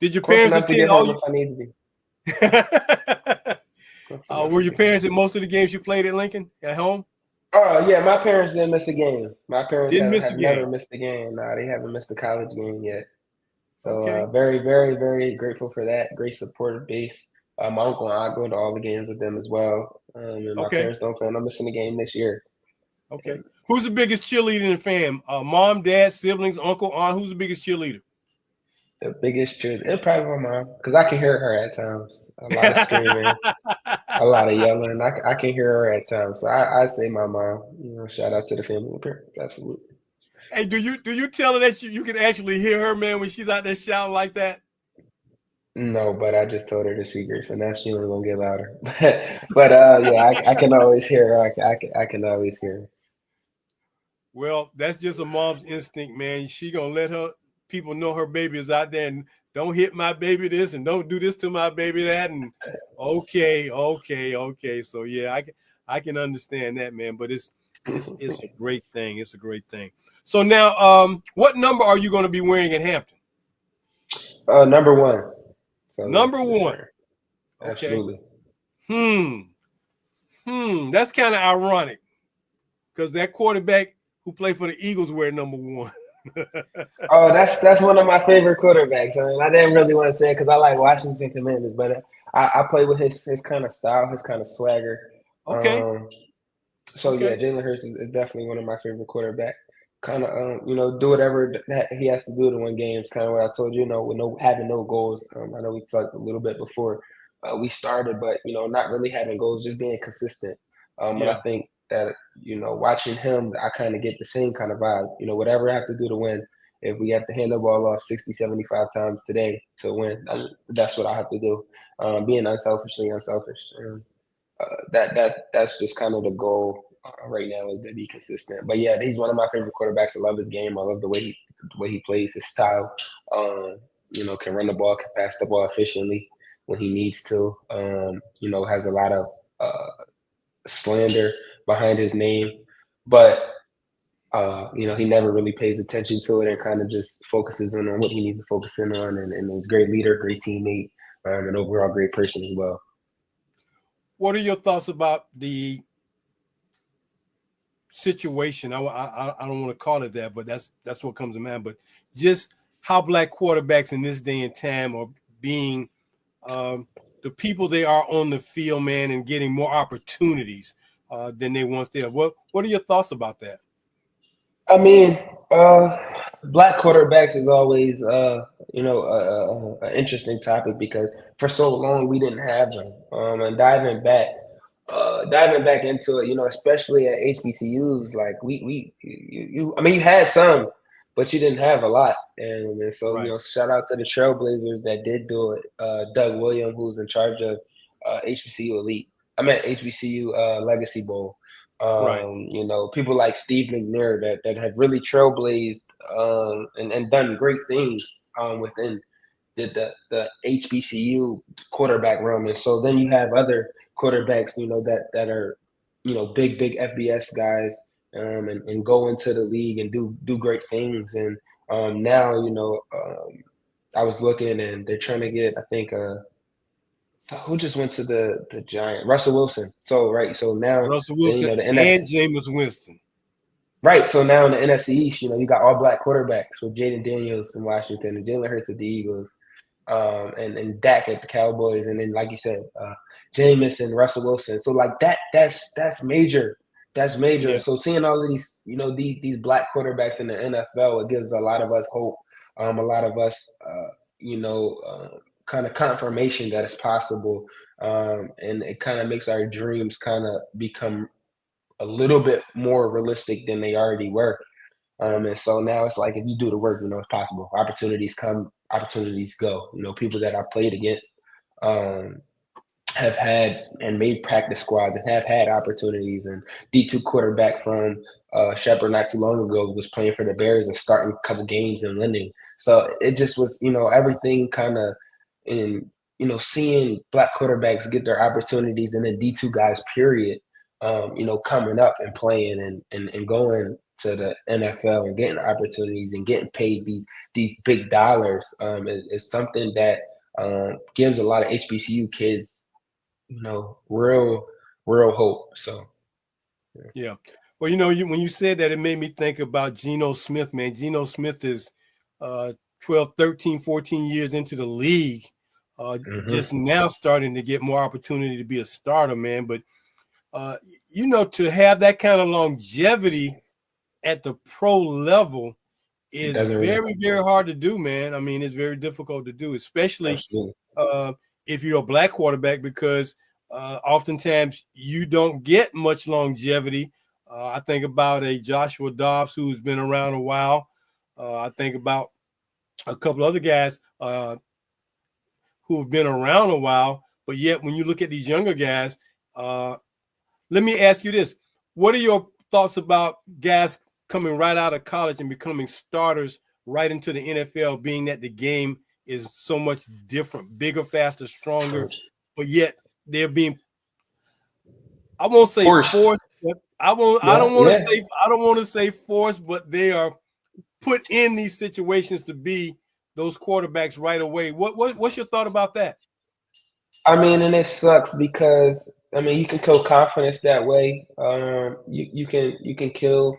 Did your parents attend all if I need to be? Were your parents at most of the games you played at Lincoln at home? Oh yeah, my parents didn't miss a game. My parents have never missed a game. No, they haven't missed a college game yet. So very, very, very grateful for that. Great supportive base. My uncle and I go to all the games with them as well. And my Okay. parents don't plan on missing the game this year. Okay. Who's the biggest cheerleader in the fam? Mom, dad, siblings, uncle, aunt. Who's the biggest cheerleader? The biggest cheerleader, it probably my mom, because I can hear her at times. A lot of screaming, a lot of yelling. I can hear her at times. So I say my mom. Shout out to the family and parents. Absolutely. Hey, do you tell her that you can actually hear her, man, when she's out there shouting like that? No, but I just told her the secret, so now she only gonna get louder. But yeah, I can always hear her. I can always hear her. Well, that's just a mom's instinct, man. She gonna let her people know her baby is out there, and don't hit my baby this, and don't do this to my baby that, and okay. So yeah, I can understand that, man. But it's a great thing. It's a great thing. So now, what number are you going to be wearing in Hampton? Number one. So Number one. Sure. Okay. Absolutely. That's kind of ironic because that quarterback who played for the Eagles wear number one. Oh, that's one of my favorite quarterbacks. I mean, I didn't really want to say it because I like Washington Commanders, but I play with his kind of style, his kind of swagger. Okay. So yeah, Jalen Hurts is definitely one of my favorite quarterbacks. Kind of, do whatever that he has to do to win games. Kind of what I told you, with having no goals. I know we talked a little bit before we started, but not really having goals, just being consistent. And I think that watching him, I kind of get the same kind of vibe. Whatever I have to do to win. If we have to hand the ball off 60, 75 times today to win, that's what I have to do. Being unselfishly unselfish. That's just kind of the goal right now, is to be consistent. But yeah, he's one of my favorite quarterbacks. I love his game. I love the way he plays, his style. Can run the ball, can pass the ball efficiently when he needs to. Has a lot of slander behind his name, but he never really pays attention to it and kind of just focuses in on what he needs to focus in on. And he's a great leader, great teammate, and overall great person as well. What are your thoughts about the situation? I don't want to call it that, but that's what comes to mind. But just how black quarterbacks in this day and time are being the people they are on the field, man, and getting more opportunities than they once did. What are your thoughts about that? I mean, black quarterbacks is always, an interesting topic because for so long we didn't have them. And diving back into it, especially at HBCUs, like you had some, but you didn't have a lot. And so, Right. Shout out to the Trailblazers that did do it. Doug Williams, who's in charge of HBCU Elite. I meant HBCU Legacy Bowl. Right. People like Steve McNair that have really trailblazed and done great things within the HBCU quarterback realm. And so then you have other quarterbacks, that are, big FBS guys and go into the league and do great things. And now, I was looking and they're trying to get, I think, who just went to the Giant? Russell Wilson. So now Russell Wilson the and NFC, Jameis Winston. Right. So now in the NFC East, you got all black quarterbacks with Jaden Daniels in Washington and Jalen Hurts at the Eagles, and Dak at the Cowboys, and then like you said, Jameis and Russell Wilson. So like that's major. That's major. Yeah. So seeing all of these, these black quarterbacks in the NFL, it gives a lot of us hope. A lot of us, kind of confirmation that it's possible, and it kind of makes our dreams kind of become a little bit more realistic than they already were. And so now it's like, if you do the work, it's possible. Opportunities come, opportunities go. People that I played against have had and made practice squads and have had opportunities. And D2 quarterback from Shepherd not too long ago was playing for the Bears and starting a couple games and winning. So it just was, everything kind of in, seeing black quarterbacks get their opportunities and then D2 guys, period, coming up and playing and going to the NFL and getting opportunities and getting paid these big dollars is something that gives a lot of HBCU kids, real hope. So yeah. Well, when you said that, it made me think about Geno Smith, man. Geno Smith is 12, 13, 14 years into the league. just now starting to get more opportunity to be a starter, man. But, to have that kind of longevity at the pro level is very, very hard to do, man. I mean, it's very difficult to do, especially if you're a black quarterback, because oftentimes you don't get much longevity. I think about a Joshua Dobbs who's been around a while. I think about a couple other guys who have been around a while, but yet when you look at these younger guys, let me ask you this. What are your thoughts about guys coming right out of college and becoming starters right into the NFL, being that the game is so much different, bigger, faster, stronger, but yet they're being, I won't say forced. I don't want to say forced, but they are put in these situations to be those quarterbacks right away. What's your thought about that? I mean, and it sucks because you can kill confidence that way. You can kill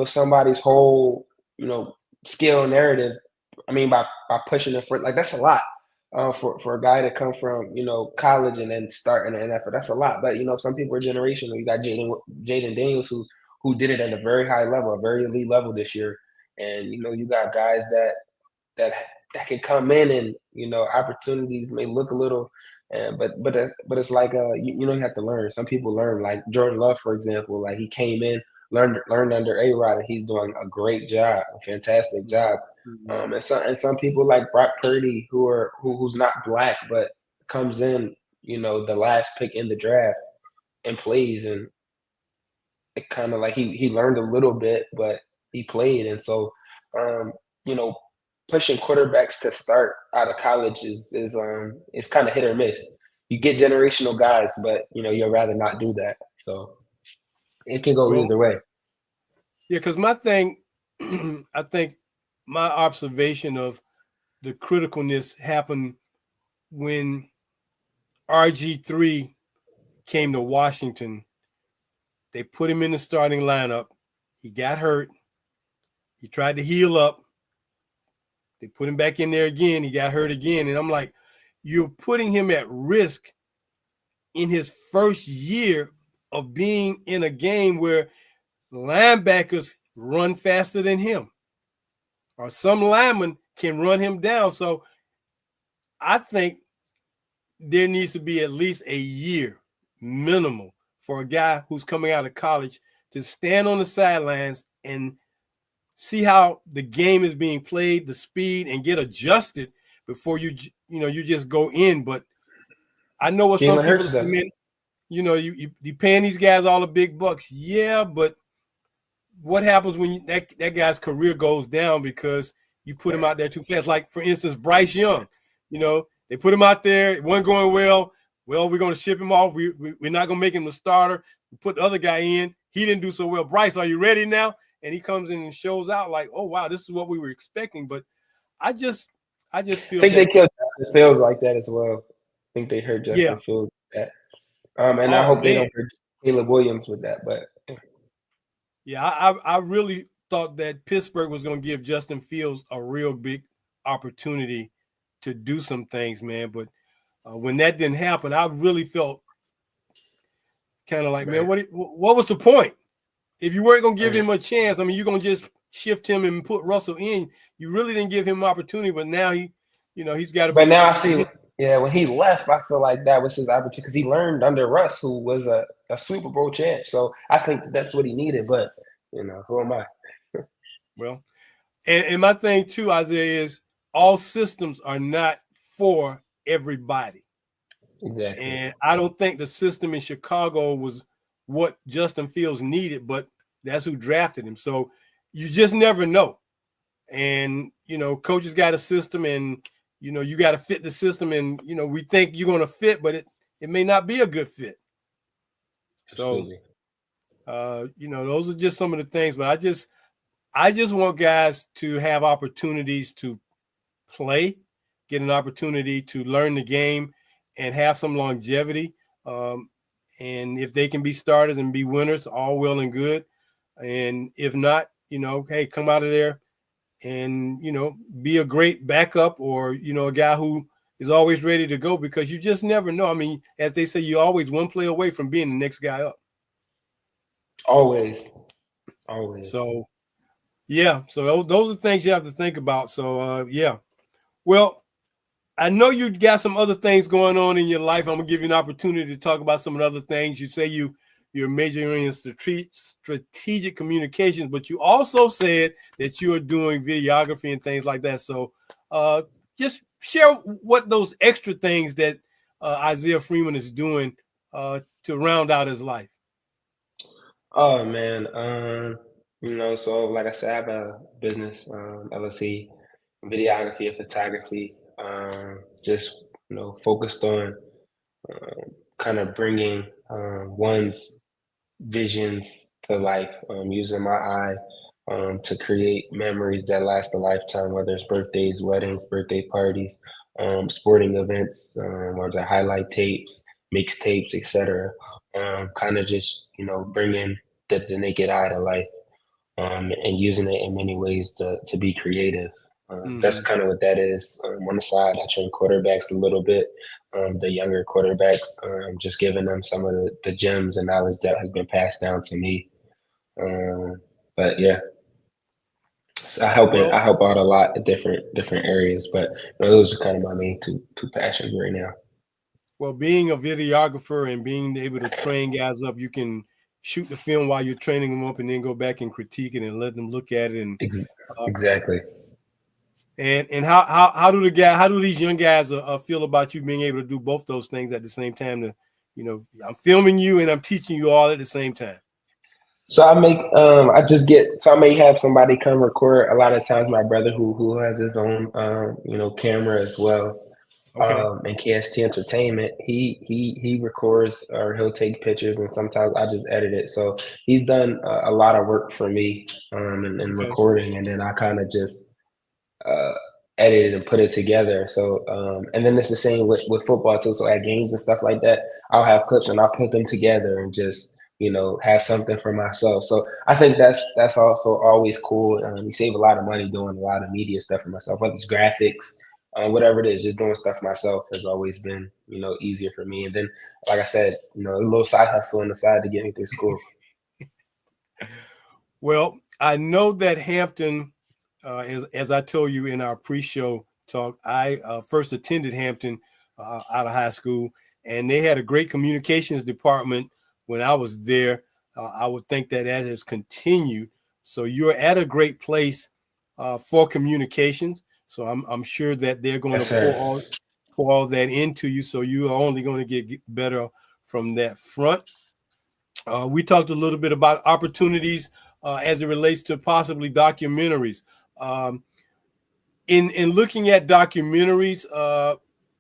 somebody's whole skill narrative. By pushing it for, like, that's a lot for a guy to come from college and then start in the NFL. That's a lot. But some people are generational. You got Jaden Daniels who did it at a very high level, a very elite level this year, and you got guys that can come in and opportunities may look a little, but it's like you have to learn. Some people learn, like Jordan Love, for example. Like, he came in, learned under A-Rod, and he's doing a great job, a fantastic job. And some people like Brock Purdy who's not black but comes in the last pick in the draft and plays, and it kind of like he learned a little bit, but he played. And so pushing quarterbacks to start out of college is kind of hit or miss. You get generational guys, but you'd rather not do that. So it can go either way. Yeah, because my thing, I think my observation of the criticalness happened when RG3 came to Washington. They put him in the starting lineup. He got hurt. He tried to heal up. They put him back in there again. He got hurt again. And I'm like, you're putting him at risk in his first year of being in a game where linebackers run faster than him, or some linemen can run him down. So I think there needs to be at least a year minimum for a guy who's coming out of college to stand on the sidelines and see how the game is being played, the speed, and get adjusted before you just go in. But I know what some people say, man, you paying these guys all the big bucks. Yeah, but what happens when that guy's career goes down because you put him out there too fast? Like, for instance, Bryce Young, they put him out there. It wasn't going well. Well, we're going to ship him off. We're not going to make him the starter. We put the other guy in. He didn't do so well. Bryce, are you ready now? And he comes in and shows out like, oh, wow, this is what we were expecting. But I just feel they killed Justin Fields like that as well. I think they hurt Justin Fields with that. And I hope they don't hurt Caleb Williams with that. But yeah, I really thought that Pittsburgh was going to give Justin Fields a real big opportunity to do some things, man. But when that didn't happen, I really felt kind of like, man, what was the point? If you weren't going to give him a chance, you're going to just shift him and put Russell in. You really didn't give him an opportunity, but now he's got to. But now I see, when he left, I feel like that was his opportunity because he learned under Russ, who was a Super Bowl champ. So I think that's what he needed. But who am I? Well, and my thing too, Isaiah, is all systems are not for everybody. Exactly. And I don't think the system in Chicago was what Justin Fields needed, but that's who drafted him. So you just never know. And, coaches got a system and, you got to fit the system and, we think you're going to fit, but it may not be a good fit. Absolutely. So, those are just some of the things, but I just want guys to have opportunities to play, get an opportunity to learn the game and have some longevity. And if they can be starters and be winners, all well and good. And if not, hey, come out of there and, be a great backup or, a guy who is always ready to go, because you just never know. I mean, as they say, you're always one play away from being the next guy up. Always, always. So yeah, so those are things you have to think about. So yeah, well, I know you got some other things going on in your life. I'm gonna give you an opportunity to talk about some of the other things. You say you're majoring in strategic communications, but you also said that you are doing videography and things like that. So just share what those extra things that Isaiah Freeman is doing to round out his life. Oh man, so like I said, I have a business, LLC, videography and photography. Just focused on kind of bringing one's visions to life, using my eye to create memories that last a lifetime, whether it's birthdays, weddings, birthday parties, sporting events, or the highlight tapes, mixtapes, etc. Kind of just bringing the naked eye to life, and using it in many ways to be creative. That's kind of what that is. On the side, I train quarterbacks a little bit, the younger quarterbacks, just giving them some of the gems and knowledge that has been passed down to me. But yeah, so I Well, help out a lot of different areas, but those are kind of my main two passions right now. Well, being a videographer and being able to train guys up, you can shoot the film while you're training them up, and then go back and critique it and let them look at it. And uh, Exactly. and how do these young guys feel about you being able to do both those things at the same time? I'm filming you and I'm teaching you all at the same time. So I may have somebody come record. A lot of times my brother who has his own camera as well, Okay. and KST Entertainment, he records, or he'll take pictures, and sometimes I just edit it. So he's done a lot of work for me, in Okay. recording, and then I kind of just uh, edit it and put it together. So and then it's the same with football too. So at games and stuff like that, I'll have clips and I'll put them together and just have something for myself. So I think that's also always cool. You save a lot of money doing a lot of media stuff for myself, whether it's graphics, whatever it is. Just doing stuff myself has always been easier for me. And then, like I said, a little side hustle on the side to get me through school. Well, I know that Hampton, as I told you in our pre-show talk, I first attended Hampton out of high school, and they had a great communications department when I was there. I would think that has continued. So you're at a great place for communications. So I'm sure that they're going Yes, to sir. pour all that into you. So you are only going to get better from that front. We talked a little bit about opportunities as it relates to possibly documentaries. Um, in looking at documentaries,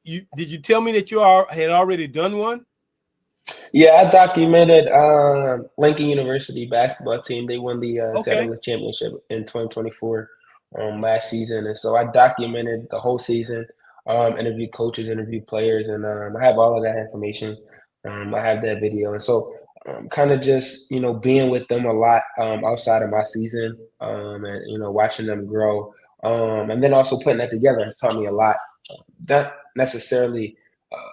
did you tell me that had already done one? Yeah, I documented Lincoln University basketball team. They won the Okay. Satellite Championship in 2024 last season, and so I documented the whole season. Interviewed coaches, interviewed players, and I have all of that information. I have that video, and so kind of just being with them a lot outside of my season, and watching them grow, and then also putting that together has taught me a lot. Not necessarily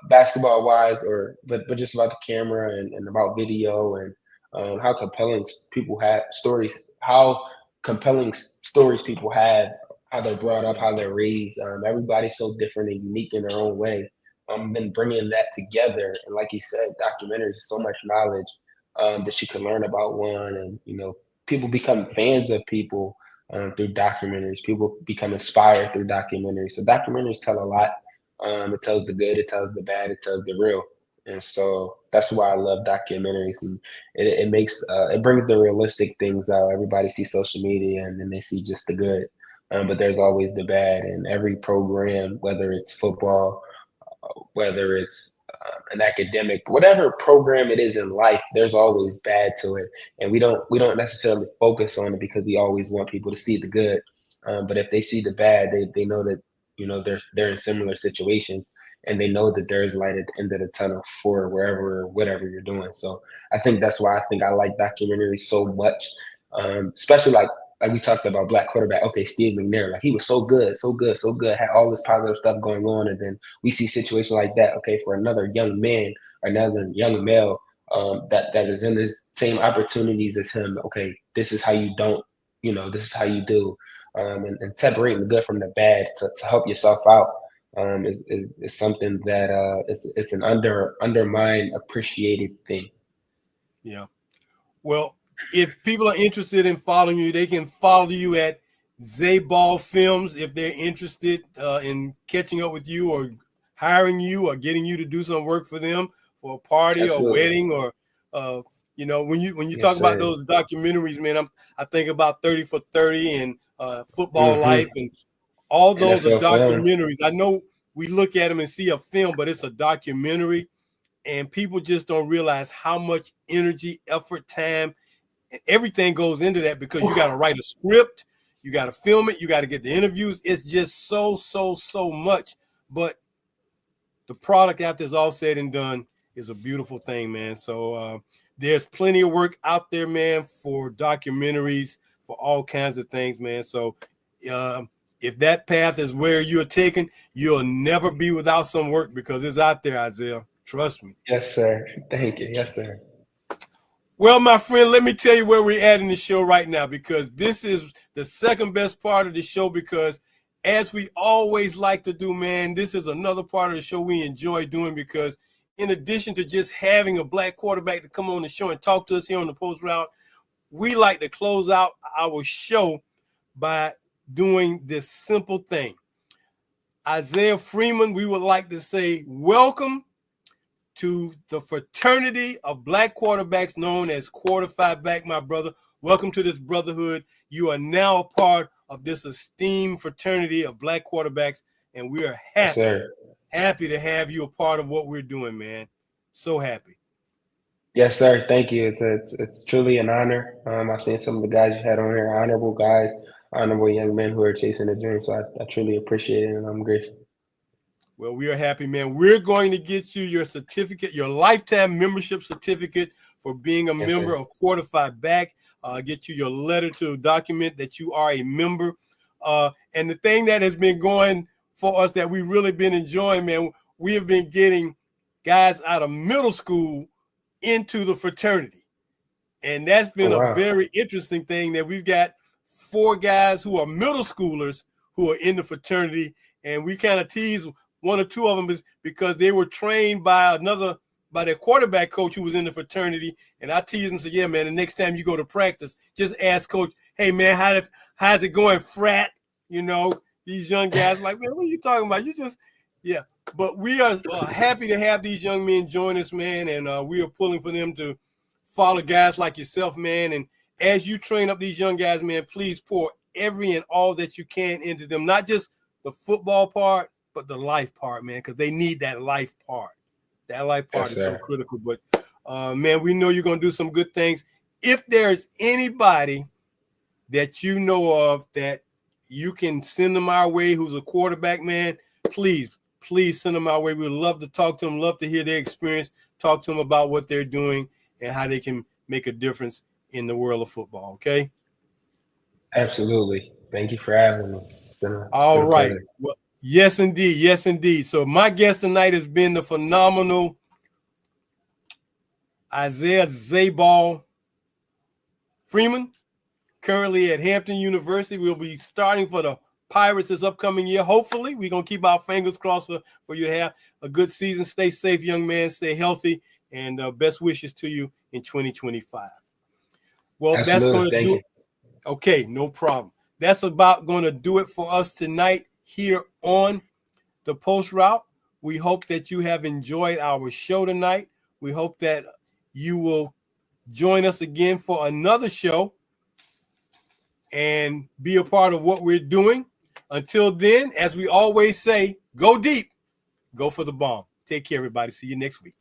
basketball wise, but just about the camera and about video, and how compelling people have stories, how compelling stories people have, how they're brought up, how they're raised. Everybody's so different and unique in their own way. Then bringing that together, and like you said, documentaries, so much knowledge that you can learn about one, and people become fans of people through documentaries. People become inspired through documentaries. So documentaries tell a lot. It tells the good, it tells the bad, it tells the real, and so that's why I love documentaries. And it makes it brings the realistic things out. Everybody sees social media and then they see just the good, but there's always the bad. And every program, whether it's football, whether it's an academic, whatever program it is in life, there's always bad to it, and we don't necessarily focus on it because we always want people to see the good. But if they see the bad, they know that they're in similar situations, and they know that there's light at the end of the tunnel for wherever or whatever you're doing. So I think that's why I think I like documentaries so much, especially like like we talked about black quarterback. Okay, Steve McNair, like he was so good, had all this positive stuff going on, and then we see situations like that. Okay, for another young man or another young male that is in the same opportunities as him. Okay, this is how you don't, this is how you do, and separating the good from the bad to help yourself out. Is something that it's an undermined appreciated thing. Yeah. Well, if people are interested in following you, they can follow you at Zayball Films if they're interested in catching up with you or hiring you or getting you to do some work for them for a party or wedding or when you talk about those documentaries, man, I think about 30 for 30 and Football Life and all those NFL are documentaries. I know we look at them and see a film, but it's a documentary. And people just don't realize how much energy, effort, time, and everything goes into that because you got to write a script, you got to film it, you got to get the interviews. It's just so much. But the product after it's all said and done is a beautiful thing, man. So there's plenty of work out there, man, for documentaries, for all kinds of things, man. So if that path is where you're taking, you'll never be without some work because it's out there, Isaiah. Trust me. Yes, sir. Thank you. Yes, sir. Well, my friend, let me tell you where we're at in the show right now, because this is the second best part of the show, because as we always like to do, man, this is another part of the show we enjoy doing, because in addition to just having a black quarterback to come on the show and talk to us here on the Post Route, we like to close out our show by doing this simple thing. Isaiah Freeman, we would like to say welcome to the fraternity of black quarterbacks known as Quarterfied Back, my brother. Welcome to this brotherhood. You are now a part of this esteemed fraternity of black quarterbacks, and we are happy to have you a part of what we're doing, man. So happy. Yes, sir. Thank you. It's truly an honor. I've seen some of the guys you had on here, honorable guys, honorable young men who are chasing a dream. So I truly appreciate it, and I'm grateful. Well, we are happy, man. We're going to get you your certificate, your lifetime membership certificate for being a member of Quarterfied Back. Get you your letter to document that you are a member. And the thing that has been going for us that we've really been enjoying, man, we have been getting guys out of middle school into the fraternity. And that's been a very interesting thing, that we've got 4 guys who are middle schoolers who are in the fraternity. And we kind of tease one or two of them is because they were trained by their quarterback coach who was in the fraternity. And I teased them and said, yeah, man, the next time you go to practice, just ask coach, hey, man, how's it going, frat? These young guys like, man, what are you talking about? But we are happy to have these young men join us, man. And we are pulling for them to follow guys like yourself, man. And as you train up these young guys, man, please pour every and all that you can into them, not just the football part, but the life part, man, because they need that life part. That life part is so critical. But, man, we know you're going to do some good things. If there's anybody that you know of that you can send them our way who's a quarterback, man, please send them our way. We'd love to talk to them, love to hear their experience, talk to them about what they're doing and how they can make a difference in the world of football, okay? Absolutely. Thank you for having me. It's been a pleasure. Well, yes, indeed. Yes, indeed. So my guest tonight has been the phenomenal Isaiah Zayball Freeman, currently at Hampton University. We'll be starting for the Pirates this upcoming year. Hopefully, we're going to keep our fingers crossed for you to have a good season. Stay safe, young man. Stay healthy. And best wishes to you in 2025. Well, absolutely. That's going to Thank do you. it. Okay, no problem. That's about going to do it for us tonight here on the Post Route. We hope that you have enjoyed our show tonight. We hope that you will join us again for another show and be a part of what we're doing. Until then, as we always say, go deep, go for the bomb. Take care, everybody. See you next week.